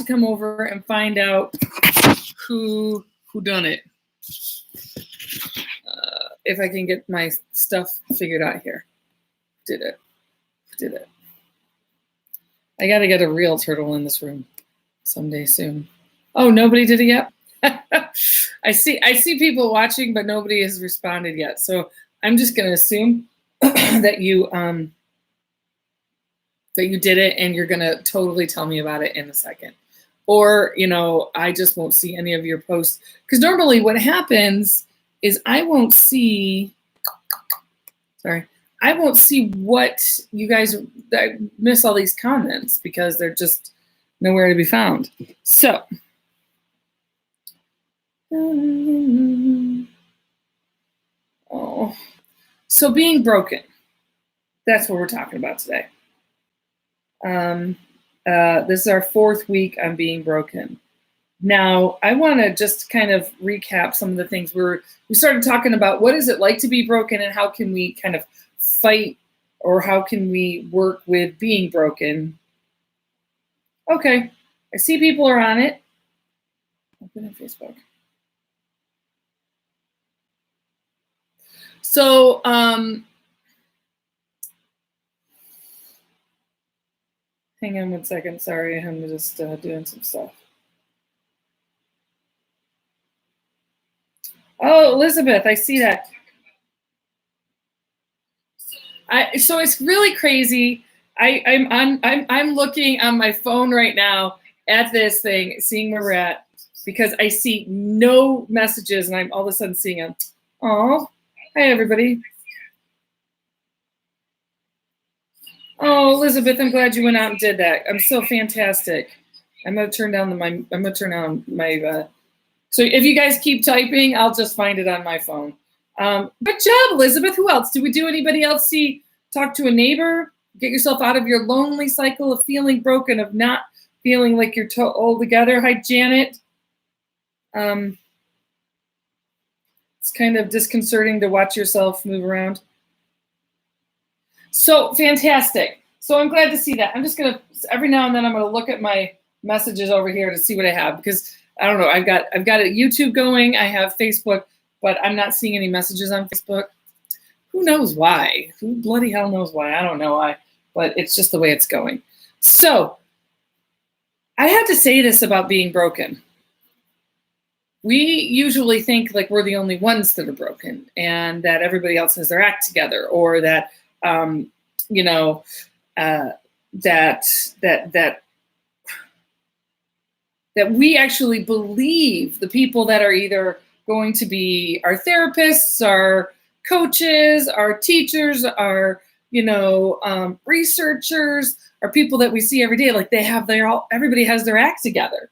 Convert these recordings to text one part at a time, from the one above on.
come over and find out who done it. If I can get my stuff figured out here. Did it. I got to get a real turtle in this room someday soon. Oh, nobody did it yet? I see people watching, but nobody has responded yet. So I'm just going to assume that you did it, and you're going to totally tell me about it in a second. Or, I just won't see any of your posts. Because normally what happens is I won't see what you guys, I miss all these comments because they're just nowhere to be found. So, so being broken, that's what we're talking about today. This is our 4th week on being broken. Now, I want to just kind of recap some of the things we started talking about. What is it like to be broken, and how can we kind of fight, or how can we work with being broken? Okay, I see people are on it. Open in Facebook. So, hang on one second. Sorry, I'm just doing some stuff. Oh, Elizabeth, I see that. So it's really crazy. I'm looking on my phone right now at this thing, seeing where we're at, because I see no messages, and I'm all of a sudden seeing them. Oh, hi everybody. Oh, Elizabeth, I'm glad you went out and did that. I'm so fantastic. I'm gonna turn down my. So if you guys keep typing, I'll just find it on my phone. Good job, Elizabeth. Who else? Did we do anybody else talk to a neighbor? Get yourself out of your lonely cycle of feeling broken, of not feeling like you're all together. Hi, Janet. It's kind of disconcerting to watch yourself move around. So fantastic. So I'm glad to see that. I'm just going to, every now and then I'm going to look at my messages over here to see what I have, because I don't know. I've got a YouTube going. I have Facebook, but I'm not seeing any messages on Facebook. Who knows why? Who bloody hell knows why? I don't know why, but it's just the way it's going. So I have to say this about being broken. We usually think like we're the only ones that are broken, and that everybody else has their act together, or that, that we actually believe the people that are either going to be our therapists, our coaches, our teachers, our, researchers, our people that we see every day, like everybody has their act together.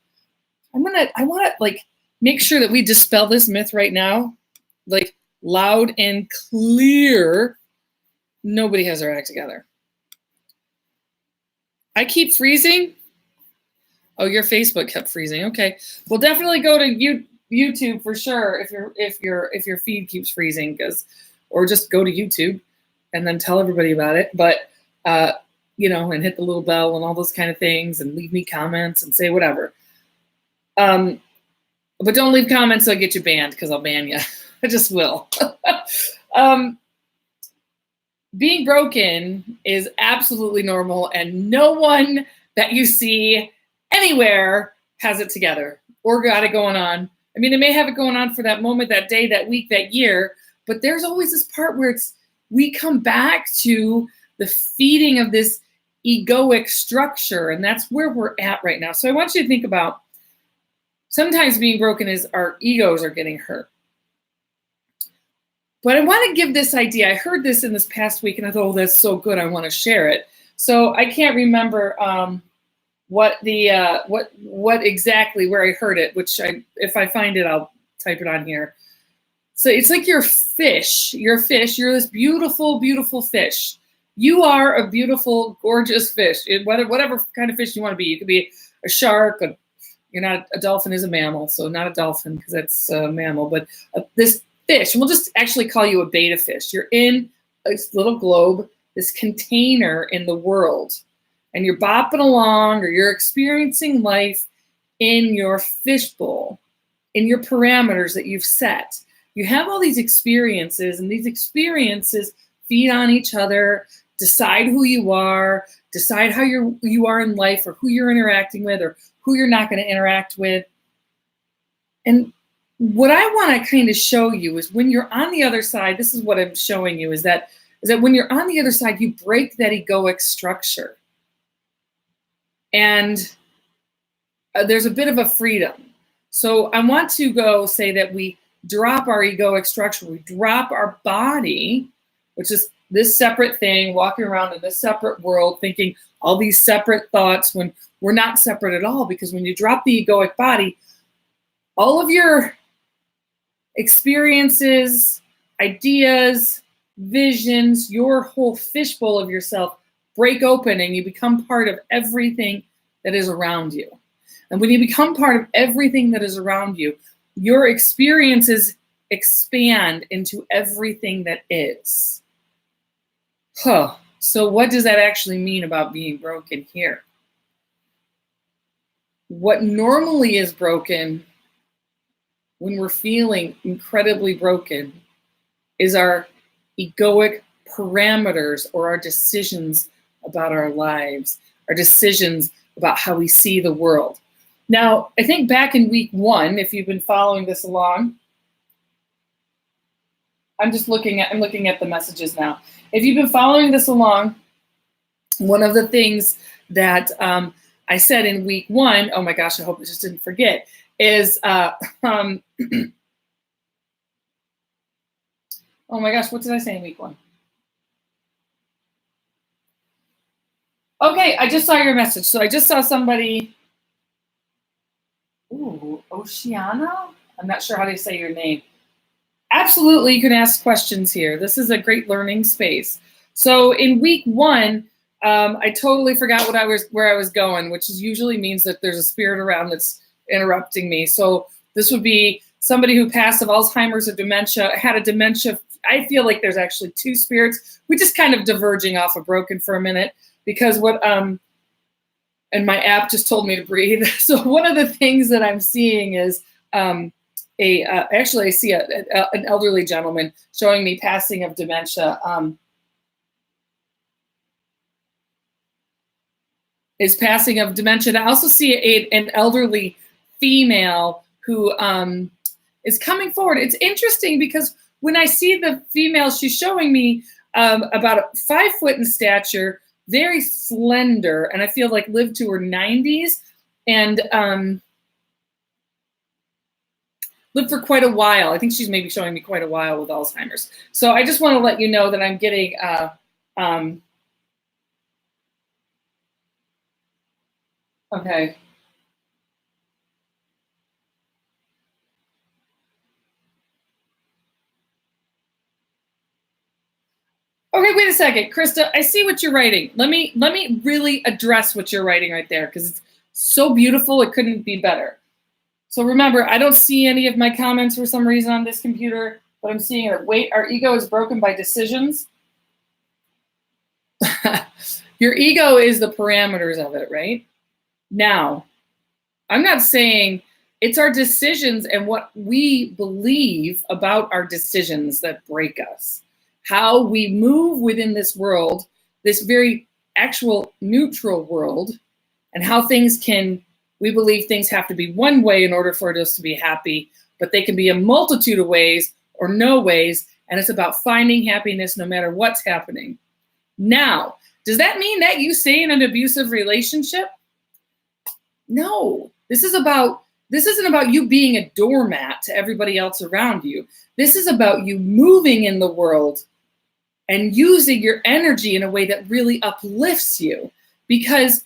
I want to make sure that we dispel this myth right now, like loud and clear. Nobody has their act together. I keep freezing. Oh, your Facebook kept freezing. Okay, well, definitely go to YouTube for sure if your feed keeps freezing, or just go to YouTube and then tell everybody about it. But and hit the little bell and all those kind of things, and leave me comments and say whatever. But don't leave comments so I get you banned, because I'll ban you. I just will. Being broken is absolutely normal, and no one that you see anywhere has it together or got it going on. I mean, they may have it going on for that moment, that day, that week, that year, but there's always this part where we come back to the feeding of this egoic structure, and that's where we're at right now. So I want you to think about, sometimes being broken is our egos are getting hurt. But I want to give this idea. I heard this in this past week, and I thought, oh, that's so good. I want to share it. So I can't remember what exactly where I heard it, which if I find it, I'll type it on here. So it's like you're a fish. You're this beautiful, beautiful fish. You are a beautiful, gorgeous fish. Whatever kind of fish you want to be. You could be a shark. A dolphin is a mammal, so not a dolphin because that's a mammal. But this fish, and we'll just actually call you a beta fish. You're in this little globe, this container in the world, and you're bopping along, or you're experiencing life, in your fishbowl, in your parameters that you've set. You have all these experiences, and these experiences feed on each other, decide who you are, decide how you are in life, or who you're interacting with, or who you're not going to interact with. And what I want to kind of show you is when you're on the other side, this is what I'm showing you, is that when you're on the other side, you break that egoic structure. And there's a bit of a freedom. So I want to go say that we drop our egoic structure. We drop our body, which is this separate thing, walking around in this separate world, thinking all these separate thoughts when we're not separate at all. Because when you drop the egoic body, all of your experiences, ideas, visions, your whole fishbowl of yourself break open, and you become part of everything that is around you. And when you become part of everything that is around you, your experiences expand into everything that is. So what does that actually mean about being broken here? What normally is broken when we're feeling incredibly broken is our egoic parameters, or our decisions about our lives, our decisions about how we see the world. Now, I think back in week 1, if you've been following this along, I'm looking at the messages now. If you've been following this along, one of the things that I said in week 1, oh my gosh, I hope I just didn't forget, is, oh my gosh, what did I say in week 1? Okay, I just saw your message. So I just saw somebody, Oceana? I'm not sure how to say your name. Absolutely, you can ask questions here. This is a great learning space. So in week 1, I totally forgot where I was going, which usually means that there's a spirit around that's interrupting me. So this would be somebody who passed of Alzheimer's or dementia, had a dementia. I feel like there's actually 2 spirits. We're just kind of diverging off of broken for a minute, because and my app just told me to breathe. So one of the things that I'm seeing is actually I see an elderly gentleman showing me passing of dementia. Is passing of dementia. And I also see an elderly female who is coming forward. It's interesting because when I see the female, she's showing me about 5 foot in stature, very slender, and I feel like lived to her 90s, and lived for quite a while. I think she's maybe showing me quite a while with Alzheimer's. So I just want to let you know that I'm getting okay. Okay, wait a second, Krista. I see what you're writing. Let me really address what you're writing right there, because it's so beautiful. It couldn't be better. So remember, I don't see any of my comments for some reason on this computer, but I'm seeing it. Wait, our ego is broken by decisions. Your ego is the parameters of it, right? Now, I'm not saying it's our decisions and what we believe about our decisions that break us. How we move within this world, this very actual neutral world, and how we believe things have to be one way in order for us to be happy, but they can be a multitude of ways or no ways, and it's about finding happiness no matter what's happening. Now, does that mean that you stay in an abusive relationship? No, this isn't about you being a doormat to everybody else around you. This is about you moving in the world and using your energy in a way that really uplifts you, because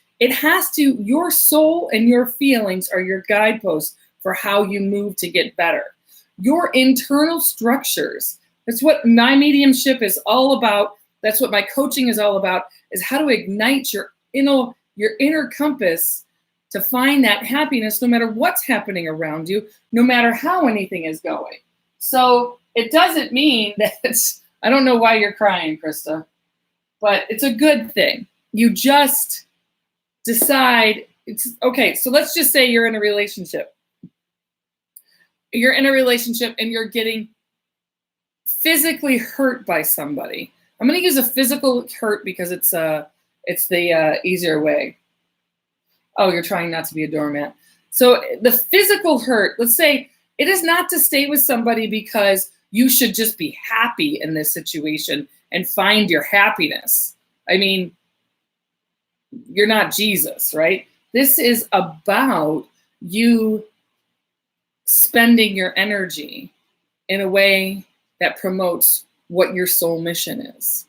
your soul and your feelings are your guideposts for how you move to get better. Your internal structures, that's what my mediumship is all about. That's what my coaching is all about, is how to ignite your inner compass to find that happiness no matter what's happening around you, no matter how anything is going. So it doesn't mean that I don't know why you're crying, Krista, but it's a good thing. You just decide it's okay. So let's just say you're in a relationship. You're in a relationship and you're getting physically hurt by somebody. I'm going to use a physical hurt because it's the easier way. Oh, you're trying not to be a doormat. So the physical hurt, let's say it is not to stay with somebody because you should just be happy in this situation and find your happiness. I mean, you're not Jesus, right? This is about you spending your energy in a way that promotes what your soul mission is.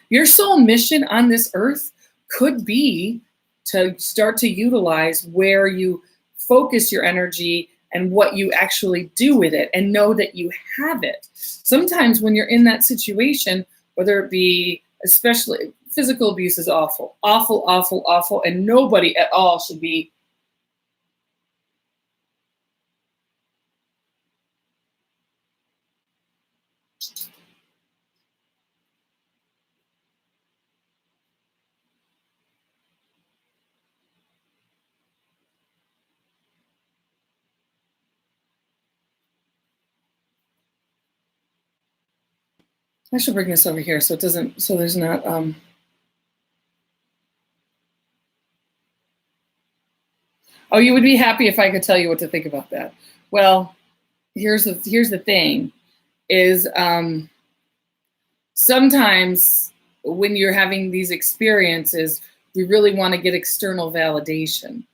Your soul mission on this earth could be to start to utilize where you focus your energy and what you actually do with it, and know that you have it. Sometimes when you're in that situation, whether it be, especially physical abuse is awful, awful, awful, awful, and nobody at all should be I should bring this over here so it doesn't, so there's not, oh, you would be happy if I could tell you what to think about that. Well, here's the thing is, sometimes when you're having these experiences, we really want to get external validation.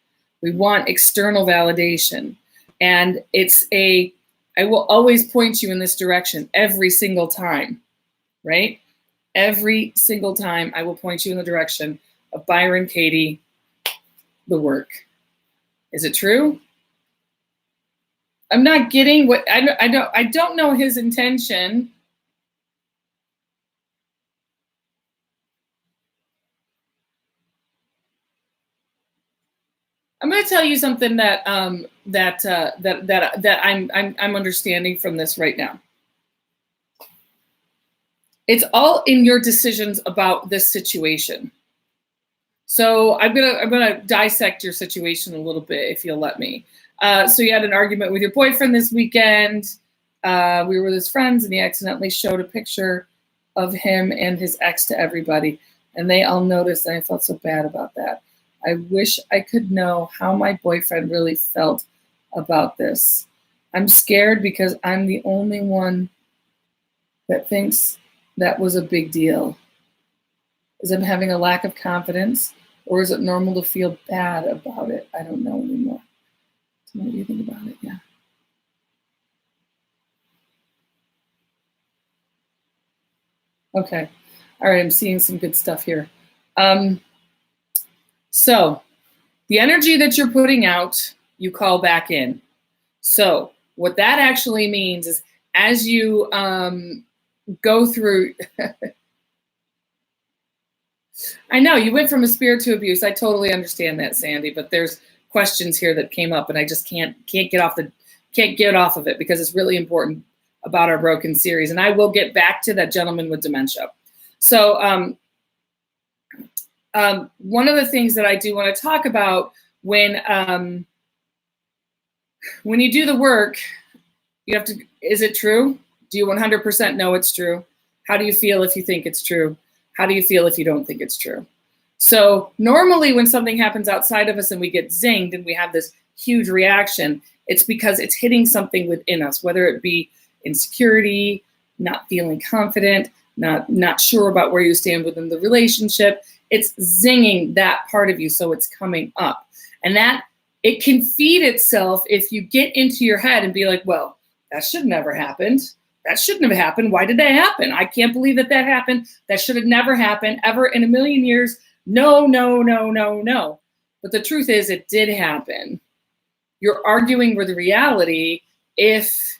We want external validation. And I will always point you in this direction every single time, right? Every single time I will point you in the direction of Byron Katie, the work. Is it true? I'm not getting what, I don't know his intention. I'm going to tell you something that that I'm understanding from this right now. It's all in your decisions about this situation. So I'm gonna dissect your situation a little bit, if you'll let me. So you had an argument with your boyfriend this weekend. We were with his friends, and he accidentally showed a picture of him and his ex to everybody, and they all noticed, and I felt so bad about that. I wish I could know how my boyfriend really felt about this. I'm scared because I'm the only one that thinks that was a big deal. Is it having a lack of confidence, or is it normal to feel bad about it? I don't know anymore. So what do you think about it? Yeah. Okay. All right. I'm seeing some good stuff here. So the energy that you're putting out, you call back in. So what that actually means is, as you go through, I know you went from a spirit to abuse. I totally understand that, Sandy, but there's questions here that came up, and I just can't get off of it because it's really important about our broken series. And I will get back to that gentleman with dementia. So one of the things that I do want to talk about when you do the work, you have to, is it true? Do you 100% know it's true? How do you feel if you think it's true? How do you feel if you don't think it's true? So normally when something happens outside of us and we get zinged and we have this huge reaction, it's because it's hitting something within us, whether it be insecurity, not feeling confident, not sure about where you stand within the relationship. It's zinging that part of you, so it's coming up. And that, it can feed itself if you get into your head and be like, well, that should have never happened. That shouldn't have happened. Why did that happen? I can't believe that happened. That should have never happened ever in a million years. No, no, no, no, no. But the truth is, it did happen. You're arguing with reality if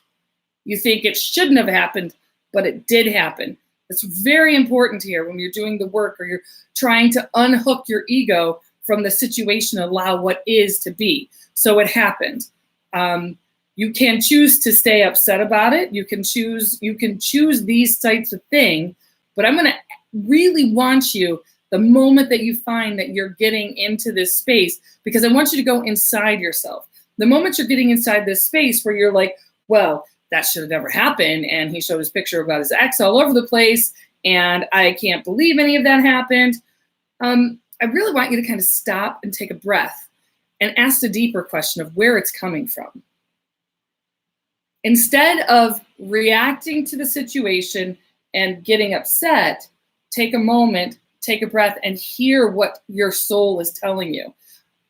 you think it shouldn't have happened, but it did happen. It's very important here when you're doing the work or you're trying to unhook your ego from the situation and allow what is to be. So it happened. You can choose to stay upset about it. You can choose these types of things, but I'm going to really want you The moment that you find that you're getting into this space, because I want you to go inside yourself. The moment you're getting inside this space where you're like, well, that should have never happened. And he showed his picture about his ex all over the place. And I can't believe any of that happened. I really want you to kind of stop and take a breath and ask the deeper question of where it's coming from. Instead of reacting to the situation and getting upset, take a moment, take a breath, and hear what your soul is telling you.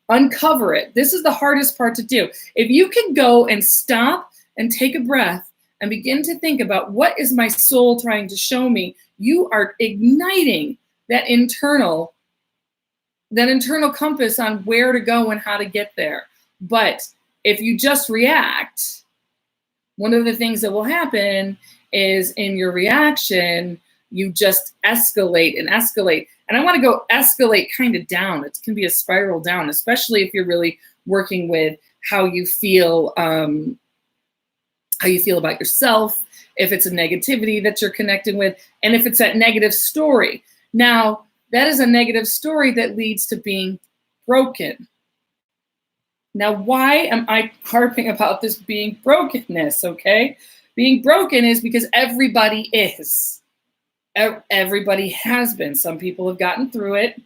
Uncover it. This is the hardest part to do. If you can go and stop and take a breath and begin to think about what is my soul trying to show me, you are igniting that internal compass on where to go and how to get there. But if you just react, one of the things that will happen is in your reaction, you just escalate and escalate. And I want to go escalate kind of down. It can be a spiral down, especially if you're really working with how you feel about yourself, if it's a negativity that you're connecting with, and if it's that negative story. Now, that is a negative story that leads to being broken. Now, why am I harping about this being brokenness, okay? Being broken is because everybody is. Everybody has been. Some people have gotten through it.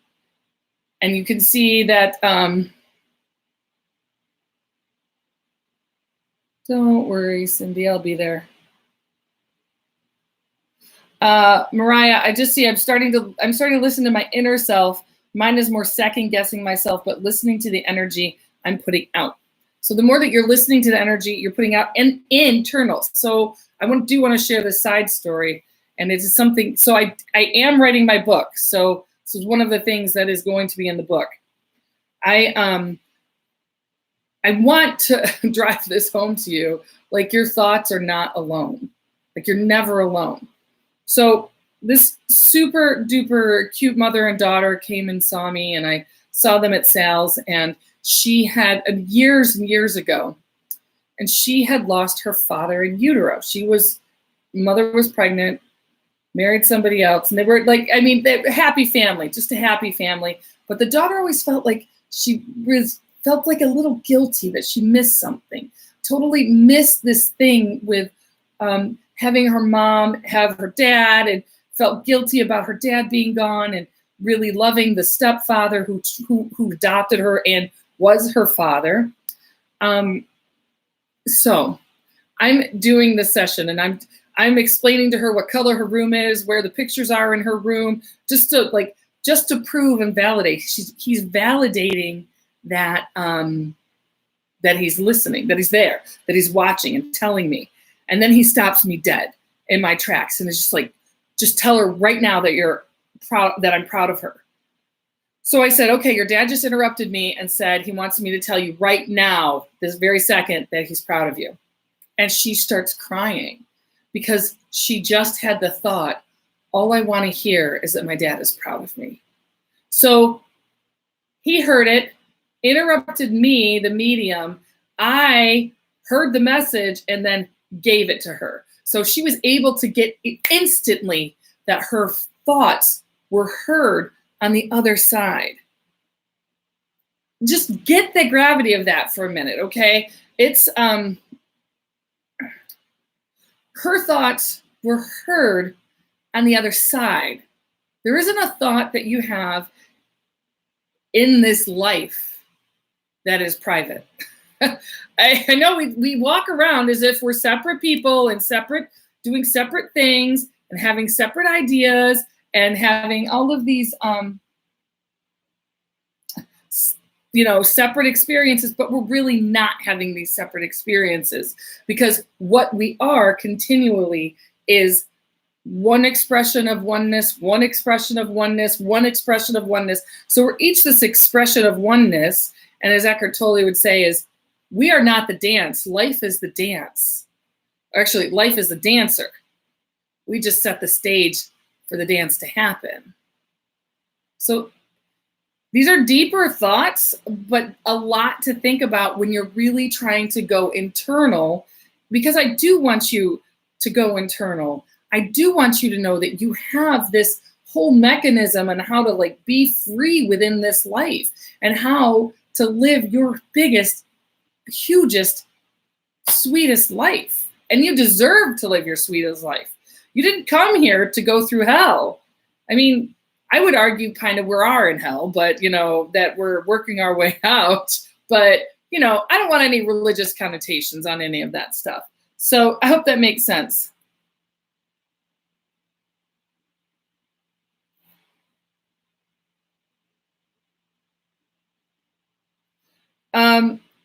And you can see that, don't worry, Cindy, I'll be there. Mariah, I just see I'm starting to listen to my inner self. Mine is more second guessing myself, but listening to the energy I'm putting out. So the more that you're listening to the energy you're putting out and internal. So I do want to share this side story. And it is something, so I am writing my book. So this is one of the things that is going to be in the book. I want to drive this home to you. Like, your thoughts are not alone. Like, you're never alone. So this super duper cute mother and daughter came and saw me, and I saw them at Sal's, and she had years and years ago, and she had lost her father in utero. Mother was pregnant, married somebody else, and they were like, they're a happy family, just a happy family. But the daughter always felt like felt like a little guilty that she missed something, totally missed this thing with having her mom have her dad, and felt guilty about her dad being gone, and really loving the stepfather who adopted her and was her father. So I'm doing this session, and I'm explaining to her what color her room is, where the pictures are in her room, just to prove and validate. He's validating that that he's listening, that he's there, that he's watching and telling me. And then he stops me dead in my tracks and is just like, just tell her right now that that I'm proud of her. So I said, okay, your dad just interrupted me and said he wants me to tell you right now, this very second, that he's proud of you. And she starts crying because she just had the thought, all I want to hear is that my dad is proud of me. So he heard it, interrupted me, the medium. I heard the message and then gave it to her. So she was able to get instantly that her thoughts were heard on the other side. Just get the gravity of that for a minute, okay? It's her thoughts were heard on the other side. There isn't a thought that you have in this life that is private. I know we walk around as if we're separate people and doing separate things and having separate ideas and having all of these, separate experiences, but we're really not having these separate experiences, because what we are continually is one expression of oneness, one expression of oneness, one expression of oneness. So we're each this expression of oneness. And as Eckhart Tolle would say, is we are not the dance. Life is the dance. Actually, life is the dancer. We just set the stage for the dance to happen. So these are deeper thoughts, but a lot to think about when you're really trying to go internal, because I do want you to go internal. I do want you to know that you have this whole mechanism on how to like be free within this life and how to live your biggest, hugest, sweetest life. And you deserve to live your sweetest life. You didn't come here to go through hell. I mean, I would argue kind of we are in hell, but, you know, that we're working our way out. But, you know, I don't want any religious connotations on any of that stuff. So I hope that makes sense.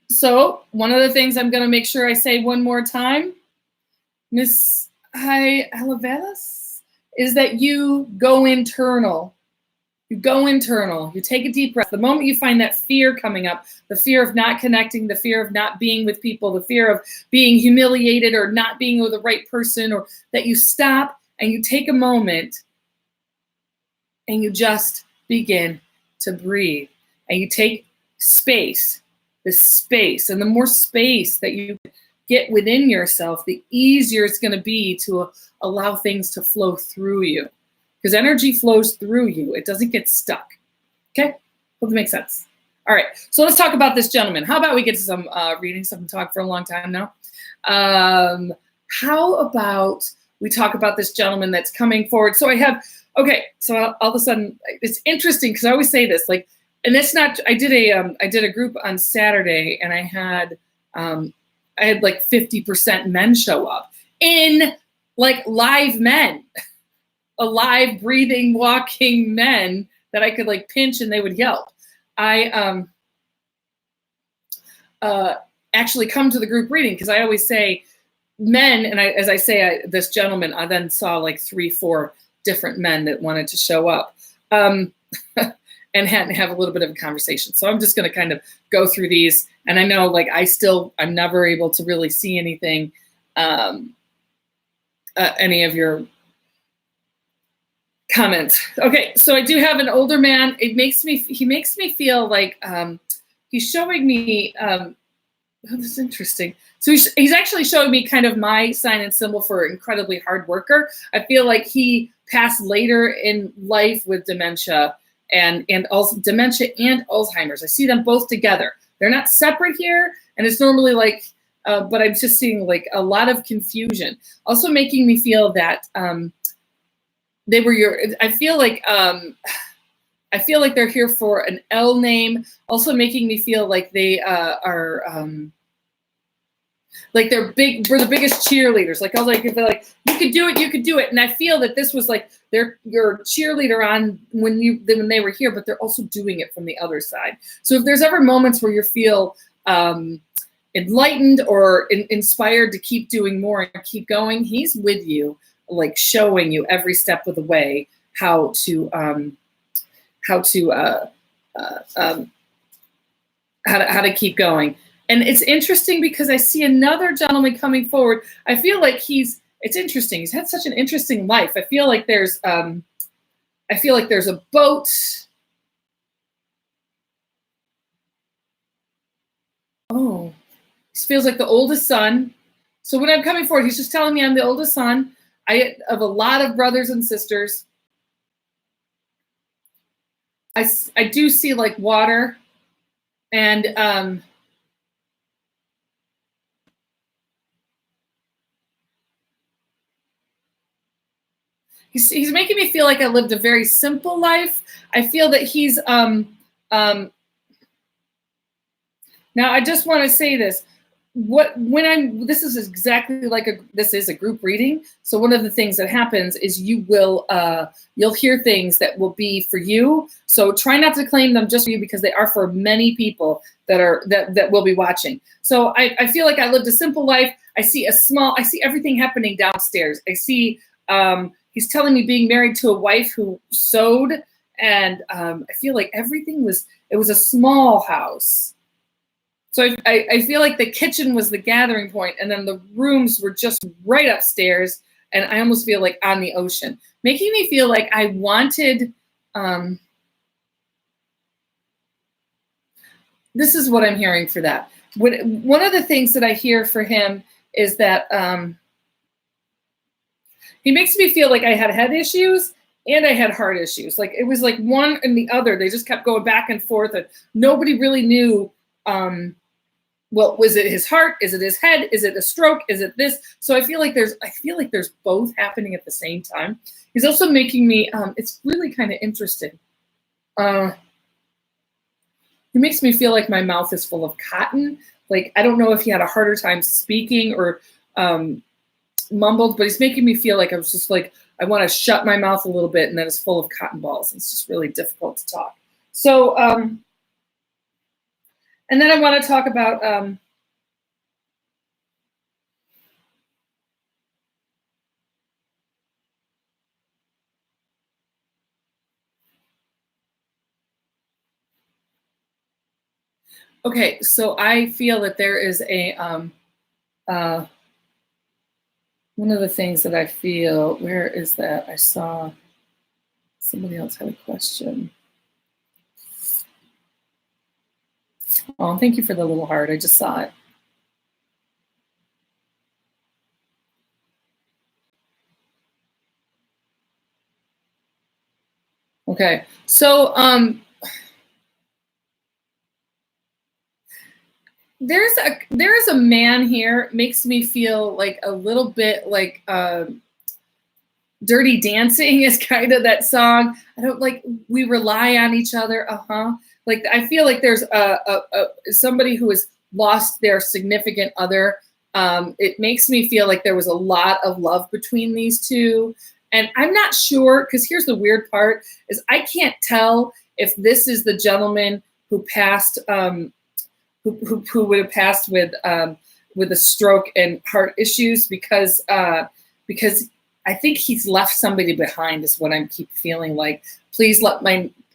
So one of the things I'm going to make sure I say one more time, Miss Alaveras, is that you go internal. You go internal. You take a deep breath. The moment you find that fear coming up, the fear of not connecting, the fear of not being with people, the fear of being humiliated or not being with the right person, or that you stop and you take a moment and you just begin to breathe. And you take space, this space. And the more space that you get within yourself, the easier it's going to be to allow things to flow through you. Because energy flows through you. It doesn't get stuck. Okay? Hope that makes sense. All right. So let's talk about this gentleman. How about we get to some reading, some talk for a long time now? How about we talk about this gentleman that's coming forward? So I have, okay, so all of a sudden, it's interesting because I always say this, like, and that's not, I did a group on Saturday and I had like 50% men show up in like live men. Alive, breathing, walking men that I could like pinch and they would yelp. I actually come to the group reading because I always say men, and as I say, this gentleman, I then saw like 3-4 different men that wanted to show up and had to have a little bit of a conversation. So I'm just going to kind of go through these. And I know like I'm never able to really see anything, any of your comments. Okay, so I do have an older man. He makes me feel like he's showing me. Oh, this is interesting. So he's actually showing me kind of my sign and symbol for incredibly hard worker. I feel like he passed later in life with dementia and also dementia and Alzheimer's. I see them both together. They're not separate here, and it's normally like. But I'm just seeing like a lot of confusion. Also making me feel that. They were I feel like they're here for an L name. Also making me feel like they are like we're the biggest cheerleaders. Like I was like, if they're like, you could do it. And I feel that this was like your cheerleader on when they were here, but they're also doing it from the other side. So if there's ever moments where you feel enlightened or inspired to keep doing more and keep going, he's with you. Like showing you every step of the way how to keep going. And it's interesting because I see another gentleman coming forward. I feel like it's interesting. He's had such an interesting life. I feel like there's a boat. Oh, he feels like the oldest son. So when I'm coming forward, he's just telling me I'm the oldest son. I have a lot of brothers and sisters. I do see like water and he's making me feel like I lived a very simple life. I feel that he's now I just want to say this. This is exactly like this is a group reading. So one of the things that happens is you'll hear things that will be for you. So try not to claim them just for you because they are for many people that will be watching. So I feel like I lived a simple life. I see everything happening downstairs. I see he's telling me being married to a wife who sewed, and I feel like everything was a small house. So I feel like the kitchen was the gathering point, and then the rooms were just right upstairs, and I almost feel like on the ocean, making me feel like I wanted. This is what I'm hearing for that. One of the things that I hear for him is that he makes me feel like I had head issues, and I had heart issues. Like it was like one and the other. They just kept going back and forth, and nobody really knew. Well, was it his heart? Is it his head? Is it a stroke? Is it this? So I feel like there's both happening at the same time. He's also making me. It's really kind of interesting. He makes me feel like my mouth is full of cotton. Like I don't know if he had a harder time speaking or mumbled, but he's making me feel like I was just like I want to shut my mouth a little bit, and then it's full of cotton balls. It's just really difficult to talk. So. And then I want to talk about okay, so I feel that there is a one of the things that I feel, where is that? I saw somebody else had a question. Oh, thank you for the little heart. I just saw it. Okay, so there's a man here, makes me feel like a little bit like Dirty Dancing is kind of that song. I don't like we rely on each other. Like I feel like there's somebody who has lost their significant other. It makes me feel like there was a lot of love between these two. And I'm not sure, because here's the weird part, is I can't tell if this is the gentleman who passed, who would have passed with a stroke and heart issues, because I think he's left somebody behind, is what I keep feeling like. Please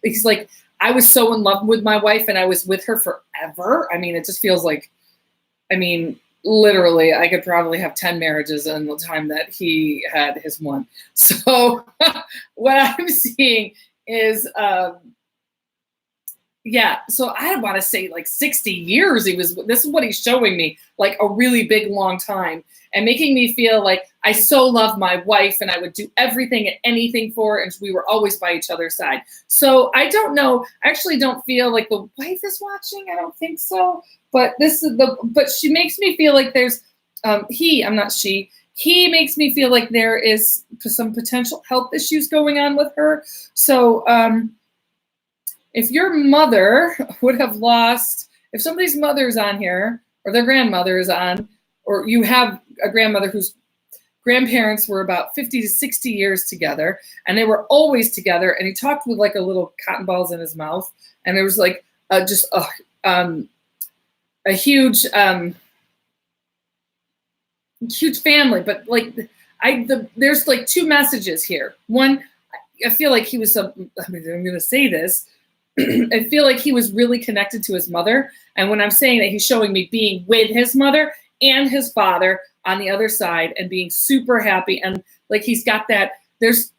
he's like, I was so in love with my wife and I was with her forever. I mean, it just feels like, literally, I could probably have 10 marriages in the time that he had his one. So what I'm seeing is, so I want to say like 60 years this is what he's showing me, like a really big, long time, and making me feel like I so love my wife and I would do everything and anything for her, and we were always by each other's side. So I don't know. I actually don't feel like the wife is watching. I don't think so. But but she makes me feel like there's, he makes me feel like there is some potential health issues going on with her. So, if your mother would have lost, if somebody's mother is on here, or their grandmother is on, or you have a grandmother whose grandparents were about 50 to 60 years together, and they were always together, and he talked with like a little cotton balls in his mouth, and there was like a huge family, but like there's like two messages here. One, I feel like he was I'm going to say this. I feel like he was really connected to his mother. And when I'm saying that, he's showing me being with his mother and his father on the other side and being super happy. And like, he's got that, because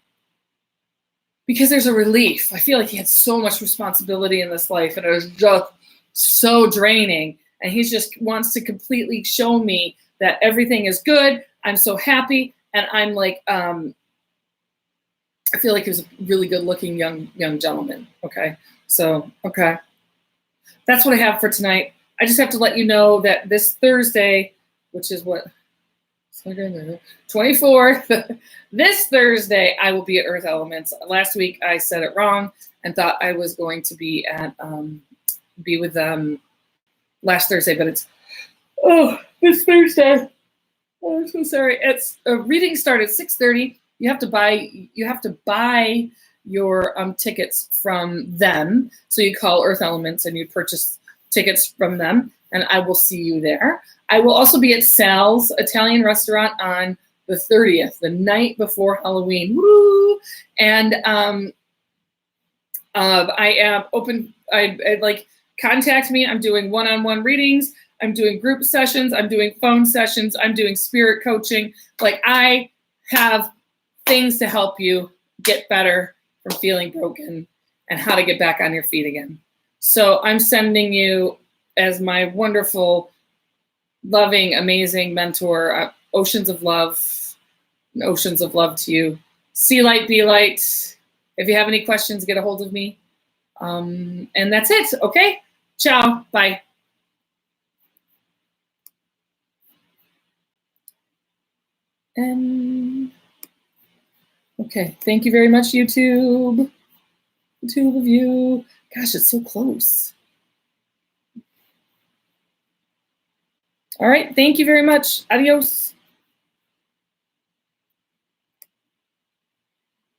there's a relief. I feel like he had so much responsibility in this life and it was just so draining. And he just wants to completely show me that everything is good. I'm so happy. And I'm like, I feel like he was a really good looking young gentleman. Okay. So, okay. That's what I have for tonight. I just have to let you know that this Thursday, which is what, 24th, this Thursday, I will be at Earth Elements. Last week I said it wrong and thought I was going to be at, be with them last Thursday, but it's, this Thursday. Oh, I'm so sorry. It's readings start at 6:30. You have to buy your tickets from them. So you call Earth Elements and you purchase tickets from them, and I will see you there. I will also be at Sal's Italian restaurant on the 30th, the night before Halloween. Woo! And I am open. I like, contact me. I'm doing one-on-one readings. I'm doing group sessions. I'm doing phone sessions. I'm doing spirit coaching. Like, I have things to help you get better from feeling broken and how to get back on your feet again. So I'm sending you, as my wonderful, loving, amazing mentor, oceans of love to you. See light, be light. If you have any questions, get a hold of me. And that's it. Okay. Ciao. Bye. And okay. Thank you very much, YouTube. YouTube of you. Gosh, it's so close. All right. Thank you very much. Adios.